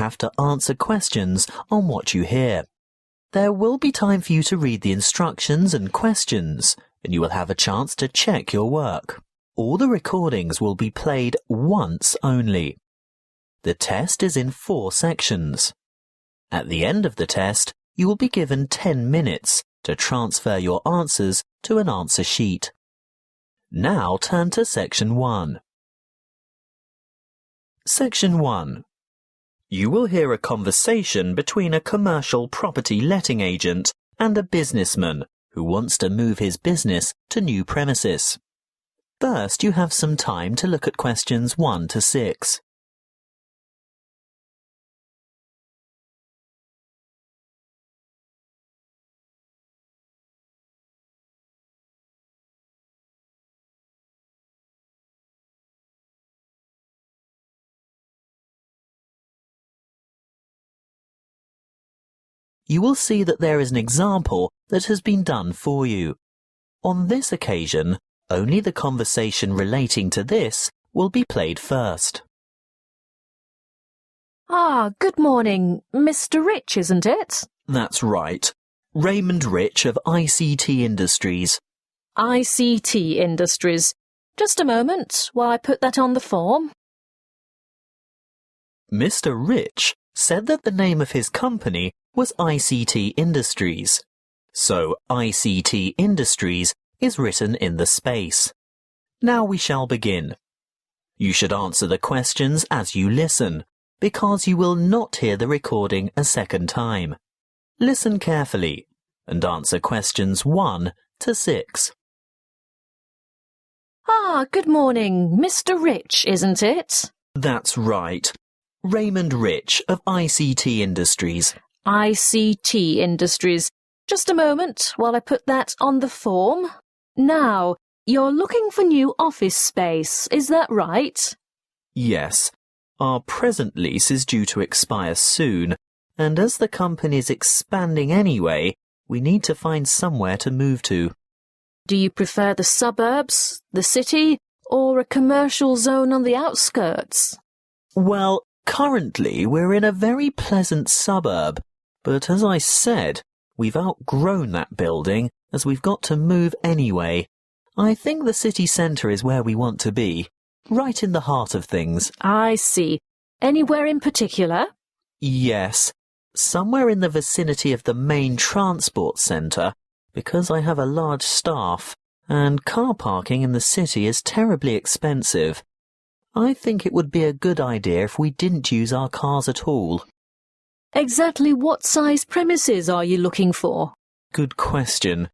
have to answer questions on what you hear. There will be time for you to read the instructions and questions, and you will have a chance to check your work. All the recordings will be played once only. The test is in 4 sections. At the end of the test, you will be given 10 minutes to transfer your answers to an answer sheet. Now turn to Section 1. Section 1. You will hear a conversation between a commercial property letting agent and a businessman who wants to move his business to new premises. First, you have some time to look at questions 1 to 6. You will see that there is an example that has been done for you. On this occasion, only the conversation relating to this will be played first. Good morning. Mr. Rich, isn't it? That's right. Raymond Rich of ICT Industries. ICT Industries. Just a moment while I put that on the form. Mr. Rich said that the name of his company was ICT Industries. So ICT Industries is written in the space. Now we shall begin. You should answer the questions as you listen, because you will not hear the recording a second time. Listen carefully and answer questions 1 to 6. Good morning. Mr. Rich, isn't it? That's right. Raymond Rich of ICT Industries. ICT Industries. Just a moment while I put that on the form. Now, you're looking for new office space, is that right? Yes. Our present lease is due to expire soon, and as the company is expanding anyway, we need to find somewhere to move to. Do you prefer the suburbs, the city, or a commercial zone on the outskirts? Well, currently we're in a very pleasant suburb, but as I said, we've outgrown that building as we've got to move anyway. I think the city centre is where we want to be, right in the heart of things. I see. Anywhere in particular? Yes, somewhere in the vicinity of the main transport centre, because I have a large staff, and car parking in the city is terribly expensive. I think it would be a good idea if we didn't use our cars at all. Exactly what size premises are you looking for? Good question.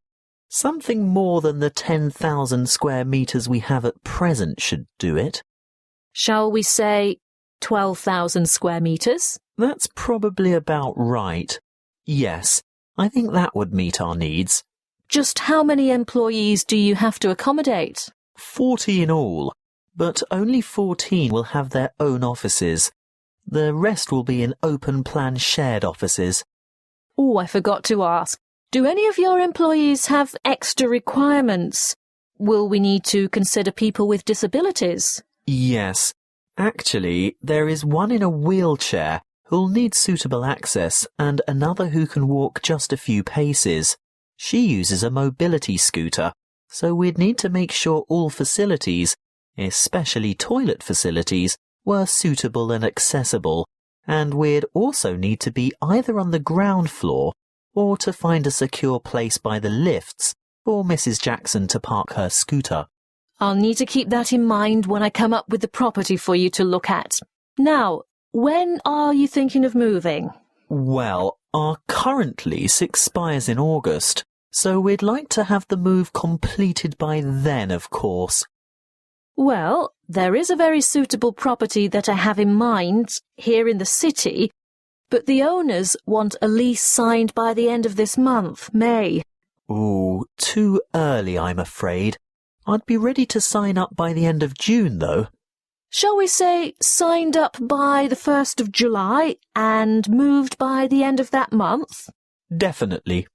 Something more than the 10,000 square metres we have at present should do it. Shall we say 12,000 square metres? That's probably about right. Yes, I think that would meet our needs. Just how many employees do you have to accommodate? 40 in all, but only 14 will have their own offices. The rest will be in open-plan shared offices. Oh, I forgot to ask. Do any of your employees have extra requirements? Will we need to consider people with disabilities? Yes. Actually, there is one in a wheelchair who'll need suitable access and another who can walk just a few paces. She uses a mobility scooter, so we'd need to make sure all facilities, especially toilet facilities, were suitable and accessible, and we'd also need to be either on the ground floor or to find a secure place by the lifts for Mrs. Jackson to park her scooter. I'll need to keep that in mind when I come up with the property for you to look at. Now, when are you thinking of moving? Well, our current lease expires in August, so we'd like to have the move completed by then, of course. Well, there is a very suitable property that I have in mind here in the city, but the owners want a lease signed by the end of this month, May. Ooh, too early, I'm afraid. I'd be ready to sign up by the end of June, though. Shall we say signed up by the 1st of July and moved by the end of that month? Definitely.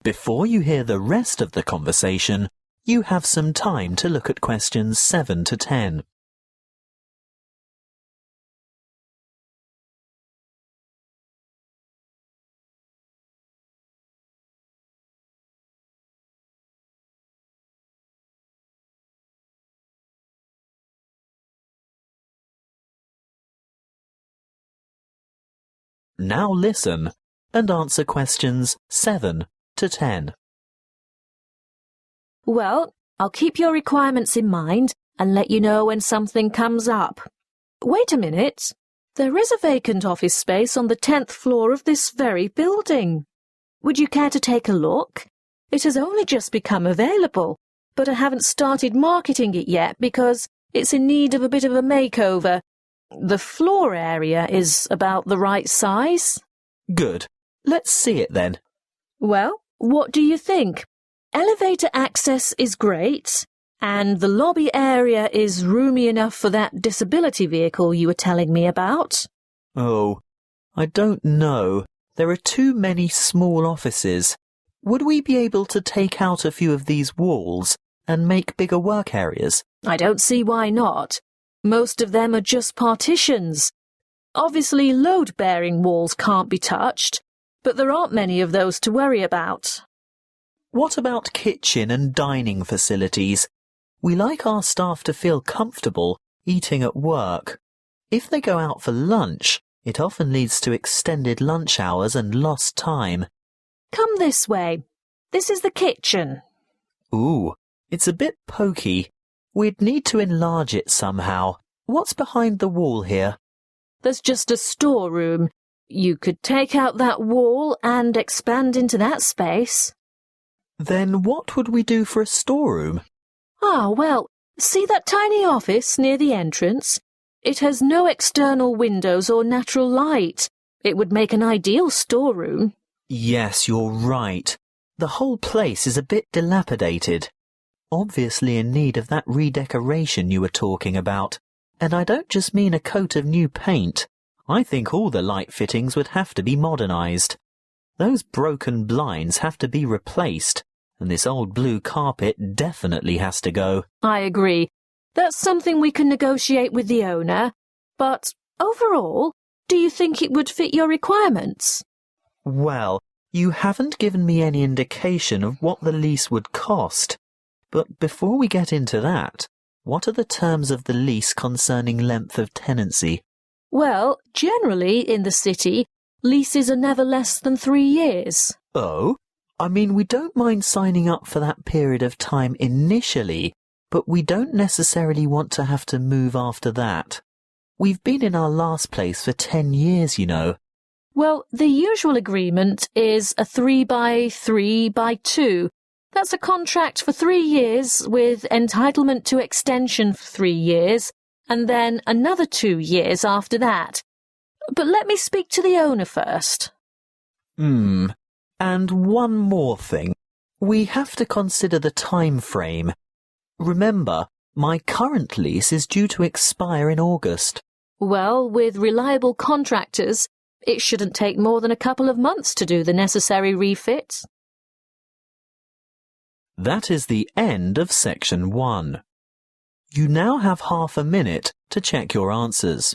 Before you hear the rest of the conversation, you have some time to look at questions 7 to 10. Now listen and answer questions 7 to 10. Well, I'll keep your requirements in mind and let you know when something comes up. Wait a minute. There is a vacant office space on the 10th floor of this very building. Would you care to take a look? It has only just become available, but I haven't started marketing it yet because it's in need of a bit of a makeover. The floor area is about the right size. Good. Let's see it then. Well, what do you think? Elevator access is great, and the lobby area is roomy enough for that disability vehicle you were telling me about. Oh, I don't know. There are too many small offices. Would we be able to take out a few of these walls and make bigger work areas? I don't see why not. Most of them are just partitions. Obviously, load-bearing walls can't be touched, but there aren't many of those to worry about. What about kitchen and dining facilities? We like our staff to feel comfortable eating at work. If they go out for lunch, it often leads to extended lunch hours and lost time. Come this way. This is the kitchen. Ooh, it's a bit pokey. We'd need to enlarge it somehow. What's behind the wall here? There's just a storeroom. You could take out that wall and expand into that space. Then what would we do for a storeroom? Well, see that tiny office near the entrance? It has no external windows or natural light. It would make an ideal storeroom. Yes, you're right. The whole place is a bit dilapidated. Obviously in need of that redecoration you were talking about. And I don't just mean a coat of new paint. I think all the light fittings would have to be modernised. Those broken blinds have to be replaced, and this old blue carpet definitely has to go. I agree. That's something we can negotiate with the owner. But overall, do you think it would fit your requirements? Well, you haven't given me any indication of what the lease would cost. But before we get into that, what are the terms of the lease concerning length of tenancy? Well, generally in the city, leases are never less than 3 years. Oh? I mean, we don't mind signing up for that period of time initially, but we don't necessarily want to have to move after that. We've been in our last place for 10 years, you know. Well, the usual agreement is a 3x3x2. That's a contract for 3 years with entitlement to extension for 3 years, and then another 2 years after that. But let me speak to the owner first. And one more thing. We have to consider the time frame. Remember, my current lease is due to expire in August. Well, with reliable contractors, it shouldn't take more than a couple of months to do the necessary refits. That is the end of section 1. You now have half a minute to check your answers.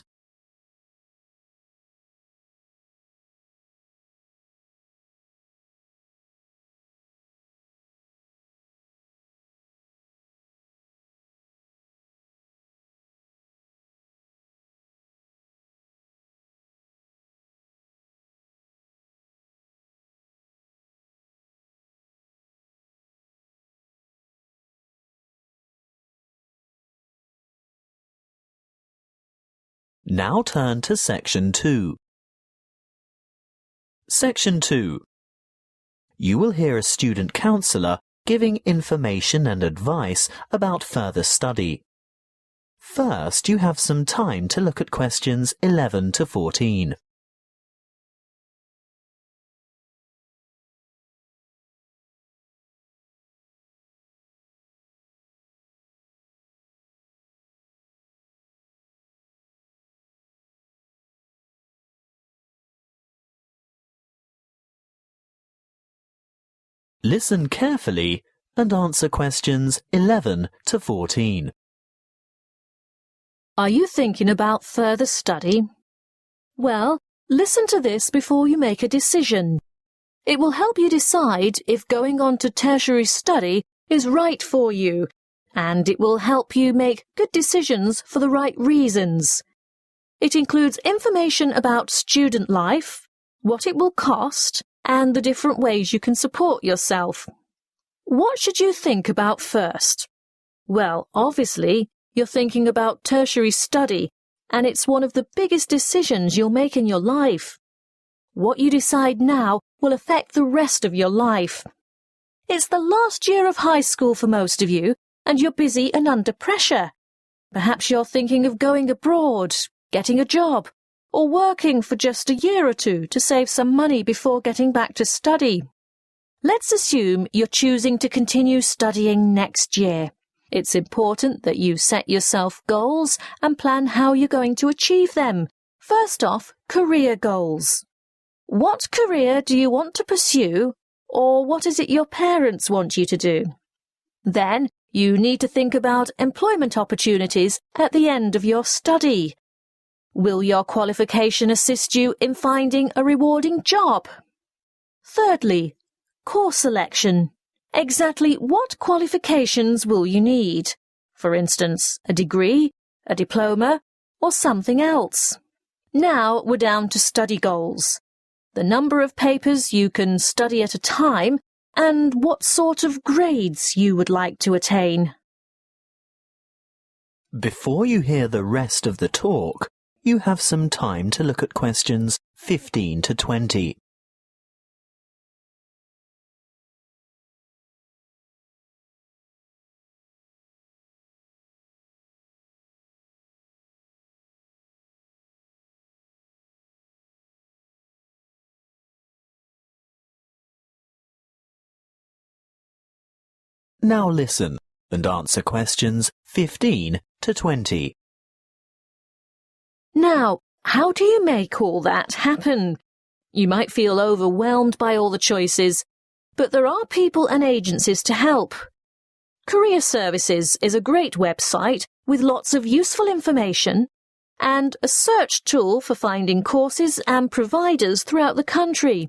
Now turn to Section 2. Section 2. You will hear a student counsellor giving information and advice about further study. First, you have some time to look at questions 11 to 14. Listen carefully and answer questions 11 to 14. Are you thinking about further study? Well, listen to this before you make a decision. It will help you decide if going on to tertiary study is right for you, and it will help you make good decisions for the right reasons. It includes information about student life, what it will cost, and the different ways you can support yourself. What should you think about first? Well, obviously, you're thinking about tertiary study, and it's one of the biggest decisions you'll make in your life. What you decide now will affect the rest of your life. It's the last year of high school for most of you, and you're busy and under pressure. Perhaps you're thinking of going abroad, getting a job, or working for just a year or two to save some money before getting back to study. Let's assume you're choosing to continue studying next year. It's important that you set yourself goals and plan how you're going to achieve them. First off, career goals. What career do you want to pursue, or what is it your parents want you to do? Then, you need to think about employment opportunities at the end of your study. Will your qualification assist you in finding a rewarding job? Thirdly, course selection. Exactly what qualifications will you need? For instance, a degree, a diploma, or something else. Now we're down to study goals. The number of papers you can study at a time, and what sort of grades you would like to attain. Before you hear the rest of the talk, you have some time to look at questions 15 to 20. Now listen and answer questions 15 to 20. Now, how do you make all that happen? You might feel overwhelmed by all the choices, but there are people and agencies to help. Career Services is a great website with lots of useful information and a search tool for finding courses and providers throughout the country.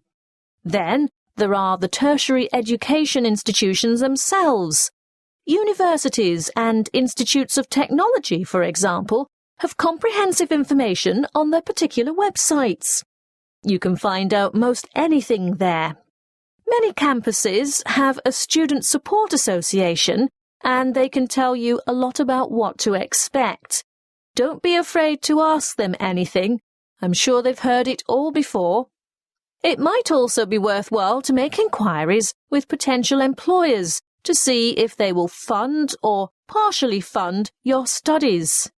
Then, there are the tertiary education institutions themselves. Universities and institutes of technology, for example, have comprehensive information on their particular websites. You can find out most anything there. Many campuses have a student support association, and they can tell you a lot about what to expect. Don't be afraid to ask them anything. I'm sure they've heard it all before. It might also be worthwhile to make inquiries with potential employers to see if they will fund or partially fund your studies.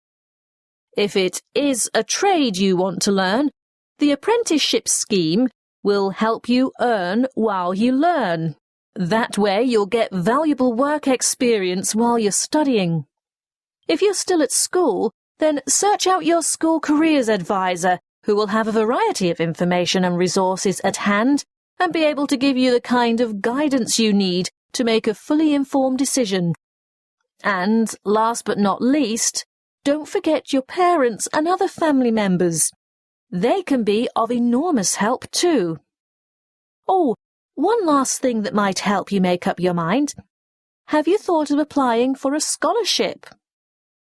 If it is a trade you want to learn, the apprenticeship scheme will help you earn while you learn. That way you'll get valuable work experience while you're studying. If you're still at school, then search out your school careers advisor, who will have a variety of information and resources at hand and be able to give you the kind of guidance you need to make a fully informed decision. And, last but not least, don't forget your parents and other family members. They can be of enormous help too. Oh, one last thing that might help you make up your mind. Have you thought of applying for a scholarship?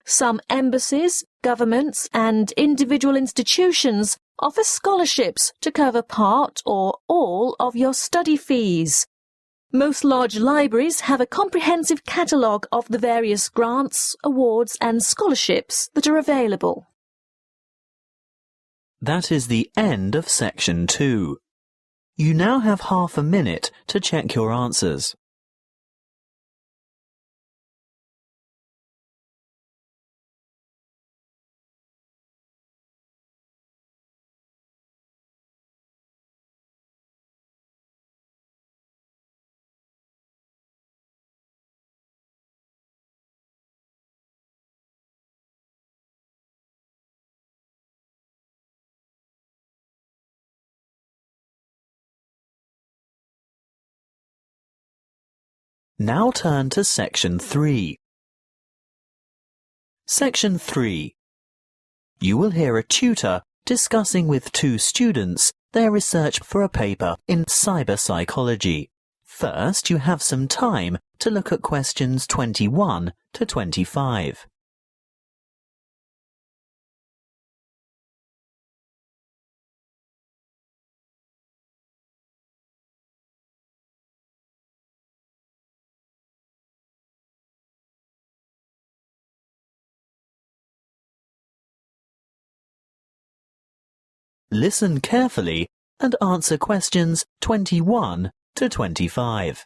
Some embassies, governments, and individual institutions offer scholarships to cover part or all of your study fees. Most large libraries have a comprehensive catalogue of the various grants, awards, and scholarships that are available. That is the end of section 2. You now have half a minute to check your answers. Now turn to section 3. Section 3. You will hear a tutor discussing with 2 students their research for a paper in cyber psychology. First, you have some time to look at questions 21 to 25. listen carefully and answer questions 21 to 25.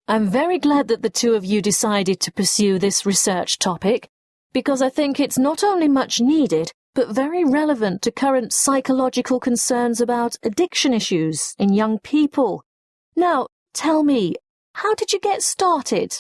I'm very glad that the two of you decided to pursue this research topic, because I think it's not only much needed, but very relevant to current psychological concerns about addiction issues in young people. Now, tell me, how did you get started?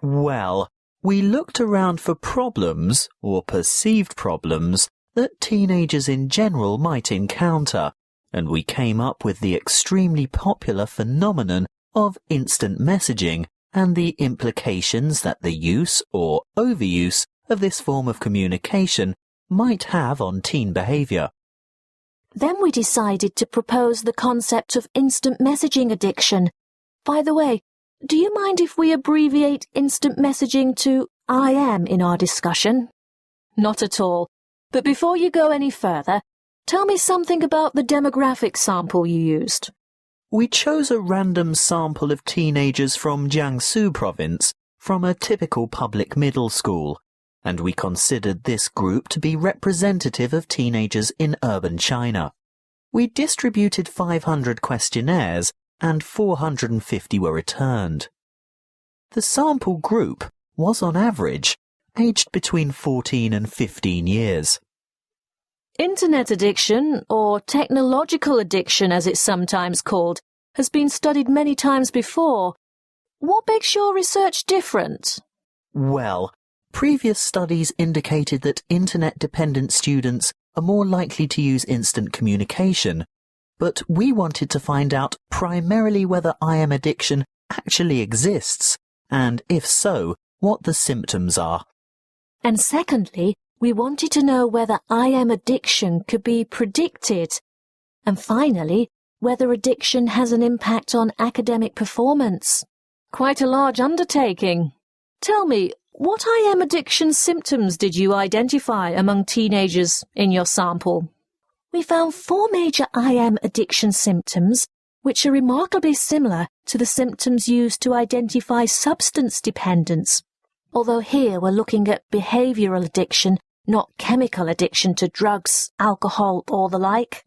Well, we looked around for problems, or perceived problems, that teenagers in general might encounter, and we came up with the extremely popular phenomenon of instant messaging and the implications that the use or overuse of this form of communication might have on teen behaviour. Then we decided to propose the concept of instant messaging addiction. By the way, do you mind if we abbreviate instant messaging to IM in our discussion? Not at all. But before you go any further, tell me something about the demographic sample you used. We chose a random sample of teenagers from Jiangsu province from a typical public middle school, and we considered this group to be representative of teenagers in urban China. We distributed 500 questionnaires and 450 were returned. The sample group was on average aged between 14 and 15 years. Internet addiction, or technological addiction as it's sometimes called, has been studied many times before. What makes your research different? Well, previous studies indicated that internet-dependent students are more likely to use instant communication, but we wanted to find out primarily whether IM addiction actually exists, and if so, what the symptoms are. And secondly, we wanted to know whether IM addiction could be predicted. And finally, whether addiction has an impact on academic performance. Quite a large undertaking. Tell me, what IM addiction symptoms did you identify among teenagers in your sample? We found 4 major IM addiction symptoms, which are remarkably similar to the symptoms used to identify substance dependence. Although here we're looking at behavioural addiction, not chemical addiction to drugs, alcohol, or the like.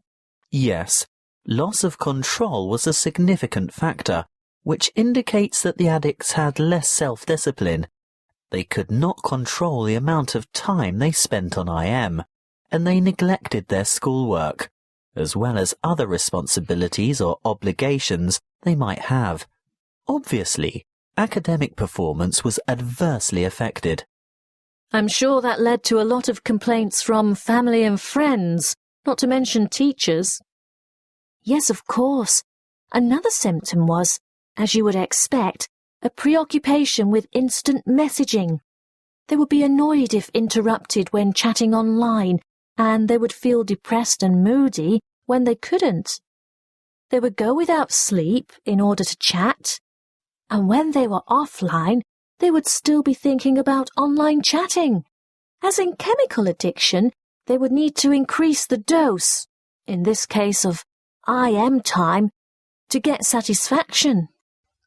Yes, loss of control was a significant factor, which indicates that the addicts had less self-discipline. They could not control the amount of time they spent on IM, and they neglected their schoolwork, as well as other responsibilities or obligations they might have. Obviously, academic performance was adversely affected. I'm sure that led to a lot of complaints from family and friends, not to mention teachers. Yes, of course. Another symptom was, as you would expect, a preoccupation with instant messaging. They would be annoyed if interrupted when chatting online, and they would feel depressed and moody when they couldn't. They would go without sleep in order to chat, and when they were offline, they would still be thinking about online chatting. As in chemical addiction, they would need to increase the dose, in this case of IM time, to get satisfaction.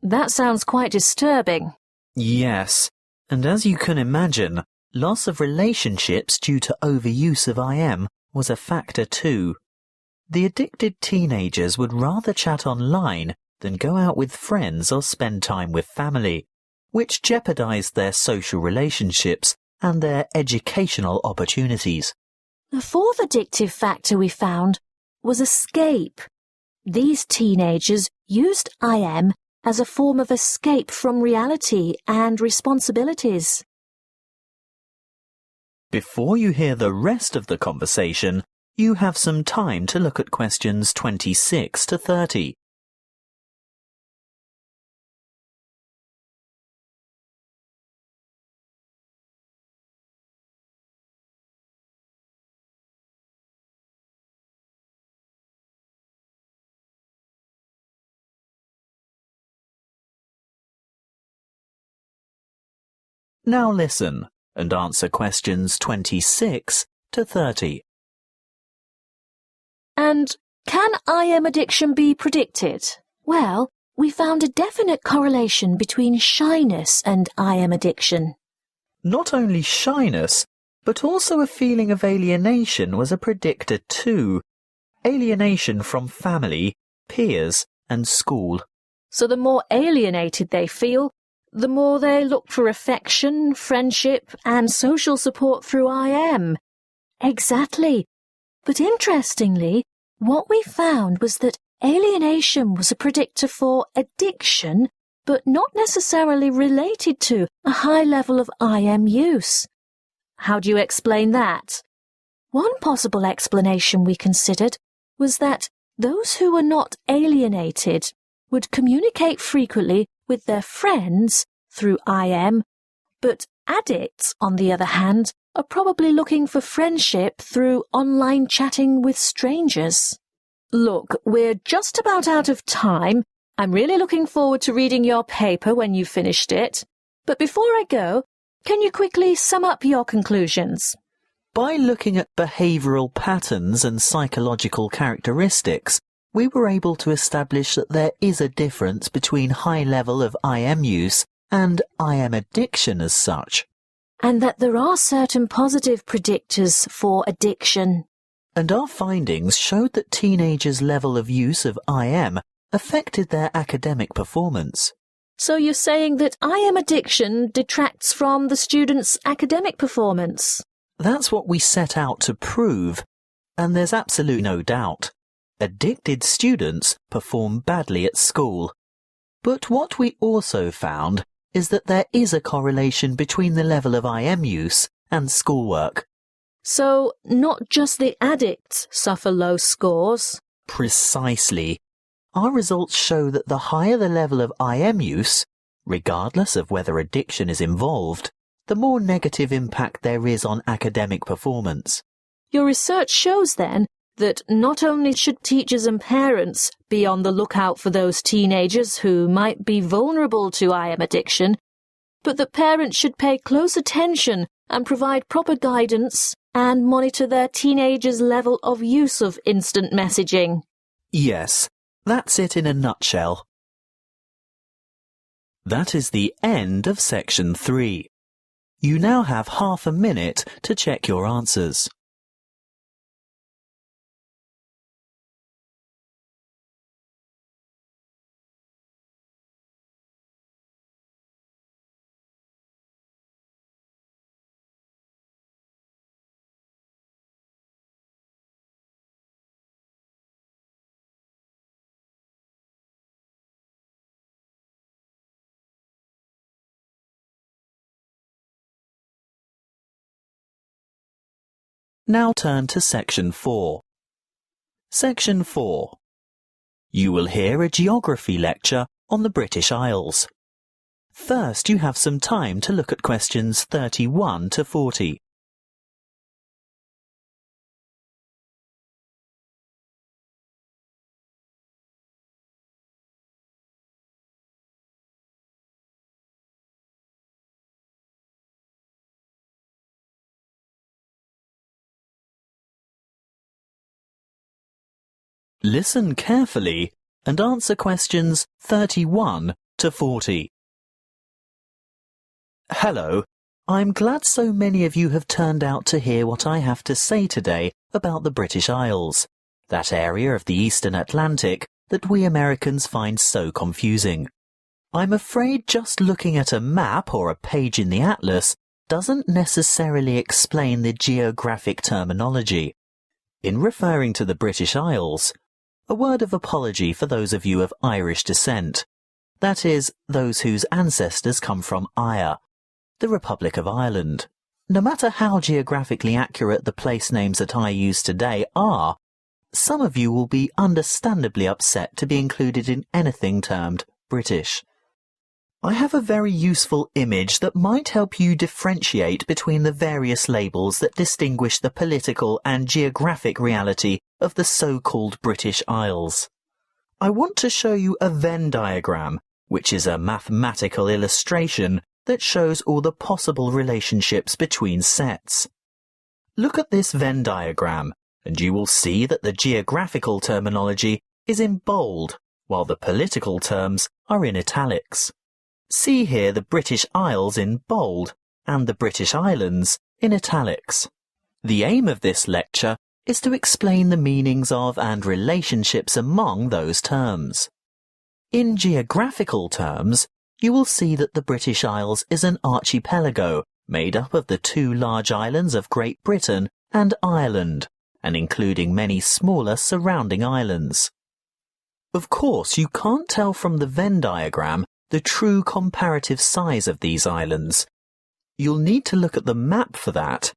That sounds quite disturbing. Yes, and as you can imagine, loss of relationships due to overuse of IM was a factor too. The addicted teenagers would rather chat online than go out with friends or spend time with family, which jeopardized their social relationships and their educational opportunities. The fourth addictive factor we found was escape. These teenagers used IM as a form of escape from reality and responsibilities. Before you hear the rest of the conversation, you have some time to look at questions 26 to 30. Now listen and answer questions 26 to 30. And can IM addiction be predicted? Well, we found a definite correlation between shyness and IM addiction. Not only shyness, But also a feeling of alienation was a predictor too. Alienation from family, peers, and school. So the more alienated they feel, the more they look for affection, friendship, and social support through IM. Exactly. But interestingly, what we found was that alienation was a predictor for addiction, but not necessarily related to a high level of IM use. How do you explain that? One possible explanation we considered was that those who were not alienated would communicate frequently with their friends through IM, but addicts, on the other hand, are probably looking for friendship through online chatting with strangers. Look, we're just about out of time. I'm really looking forward to reading your paper when you've finished it. But before I go, can you quickly sum up your conclusions? By looking at behavioural patterns and psychological characteristics, we were able to establish that there is a difference between high level of IM use and IM addiction as such. And that there are certain positive predictors for addiction. And our findings showed that teenagers' level of use of IM affected their academic performance. So you're saying that IM addiction detracts from the students' academic performance? That's what we set out to prove, and there's absolutely no doubt. Addicted students perform badly at school. But what we also found is that there is a correlation between the level of IM use and schoolwork. So not just the addicts suffer low scores? Precisely. Our results show that the higher the level of IM use, regardless of whether addiction is involved, the more negative impact there is on academic performance. Your research shows then that not only should teachers and parents be on the lookout for those teenagers who might be vulnerable to IM addiction, but that parents should pay close attention and provide proper guidance and monitor their teenagers' level of use of instant messaging. Yes, that's it in a nutshell. That is the end of section 3. You now have half a minute to check your answers. Now turn to section 4. Section 4. You will hear a geography lecture on the British Isles. First, you have some time to look at questions 31 to 40. Listen carefully and answer questions 31 to 40. Hello, I'm glad so many of you have turned out to hear what I have to say today about the British Isles, that area of the Eastern Atlantic that we Americans find so confusing. I'm afraid just looking at a map or a page in the atlas doesn't necessarily explain the geographic terminology. In referring to the British Isles, a word of apology for those of you of Irish descent, that is, those whose ancestors come from Eire, the Republic of Ireland. No matter how geographically accurate the place names that I use today are, some of you will be understandably upset to be included in anything termed British. I have a very useful image that might help you differentiate between the various labels that distinguish the political and geographic reality of the so-called British Isles. I want to show you a Venn diagram, which is a mathematical illustration that shows all the possible relationships between sets. Look at this Venn diagram, and you will see that the geographical terminology is in bold, while the political terms are in italics. See here the British Isles in bold and the British Islands in italics. The aim of this lecture is to explain the meanings of and relationships among those terms. In geographical terms, you will see that the British Isles is an archipelago made up of the two large islands of Great Britain and Ireland, and including many smaller surrounding islands. Of course, you can't tell from the Venn diagram the true comparative size of these islands. You'll need to look at the map for that.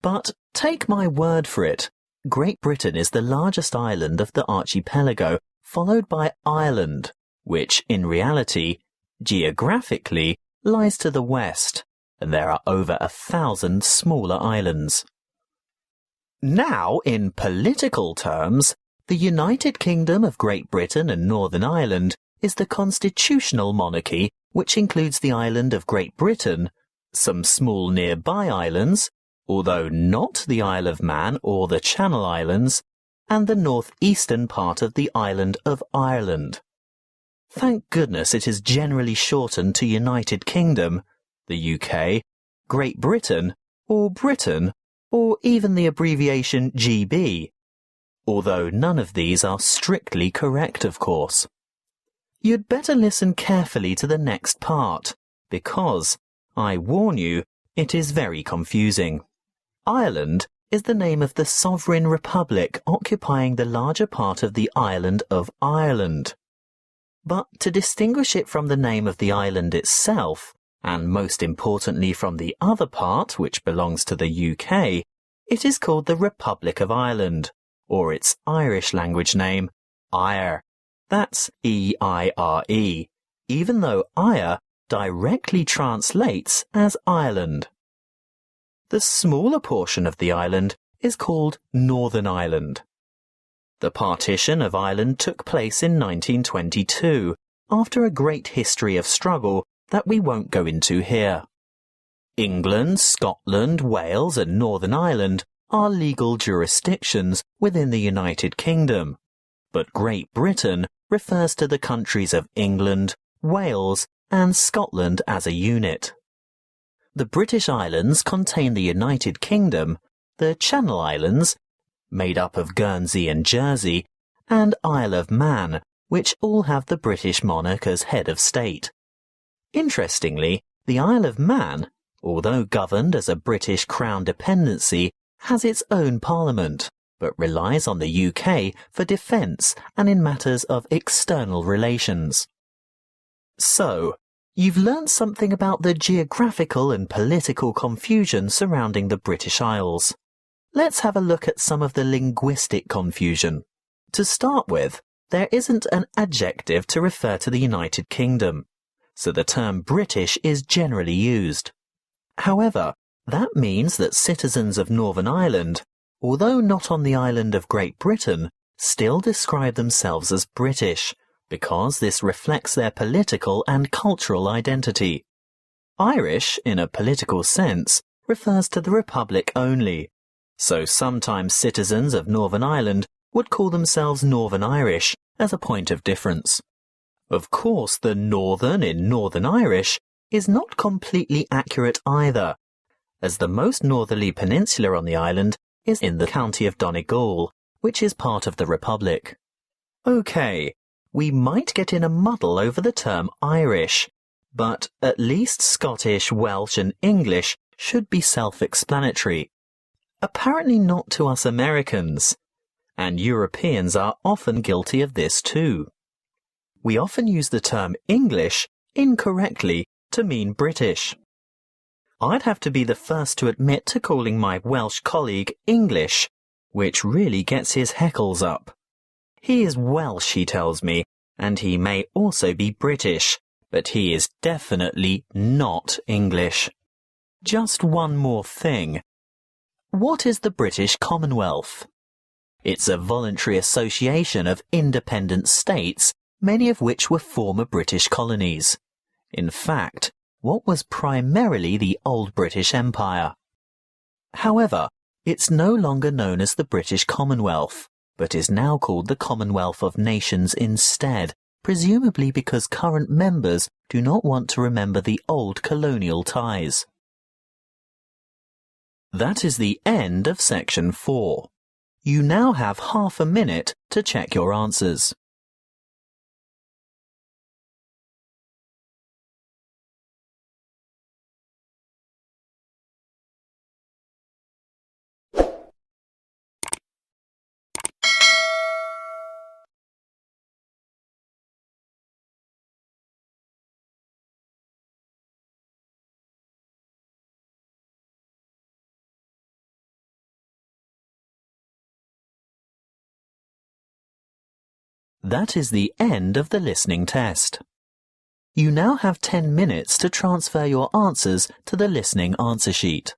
But take my word for it, Great Britain is the largest island of the archipelago, followed by Ireland, which in reality, geographically, lies to the west, and there are over 1,000 smaller islands. Now, in political terms, the United Kingdom of Great Britain and Northern Ireland is the constitutional monarchy, which includes the island of Great Britain, some small nearby islands, although not the Isle of Man or the Channel Islands, and the northeastern part of the island of Ireland. Thank goodness it is generally shortened to United Kingdom, the UK, Great Britain, or even the abbreviation GB, although none of these are strictly correct, of course. You'd better listen carefully to the next part, because, I warn you, it is very confusing. Ireland is the name of the sovereign republic occupying the larger part of the island of Ireland. But to distinguish it from the name of the island itself, and most importantly from the other part which belongs to the UK, it is called the Republic of Ireland, or its Irish language name, Eire. That's E-I-R-E, even though Eire directly translates as Ireland. The smaller portion of the island is called Northern Ireland. The partition of Ireland took place in 1922, after a great history of struggle that we won't go into here. England, Scotland, Wales and Northern Ireland are legal jurisdictions within the United Kingdom, but Great Britain refers to the countries of England, Wales and Scotland as a unit. The British Islands contain the United Kingdom, the Channel Islands, made up of Guernsey and Jersey, and Isle of Man, which all have the British monarch as head of state. Interestingly, the Isle of Man, although governed as a British Crown dependency, has its own parliament, but relies on the UK for defence and in matters of external relations. So, you've learnt something about the geographical and political confusion surrounding the British Isles. Let's have a look at some of the linguistic confusion. To start with, there isn't an adjective to refer to the United Kingdom, so the term British is generally used. However, that means that citizens of Northern Ireland, although not on the island of Great Britain, still describe themselves as British, because this reflects their political and cultural identity. Irish, in a political sense, refers to the Republic only, so sometimes citizens of Northern Ireland would call themselves Northern Irish as a point of difference. Of course, the Northern in Northern Irish is not completely accurate either, as the most northerly peninsula on the island is in the county of Donegal, which is part of the Republic. Okay, we might get in a muddle over the term Irish, but at least Scottish, Welsh and English should be self-explanatory. Apparently not to us Americans, and Europeans are often guilty of this too. We often use the term English incorrectly to mean British. I'd have to be the first to admit to calling my Welsh colleague English, which really gets his heckles up. He is Welsh, he tells me, and he may also be British, but he is definitely not English. Just one more thing. What is the British Commonwealth? It's a voluntary association of independent states, many of which were former British colonies. In fact, what was primarily the old British Empire. However, it's no longer known as the British Commonwealth, but is now called the Commonwealth of Nations instead, presumably because current members do not want to remember the old colonial ties. That is the end of section 4. You now have half a minute to check your answers. That is the end of the listening test. You now have 10 minutes to transfer your answers to the listening answer sheet.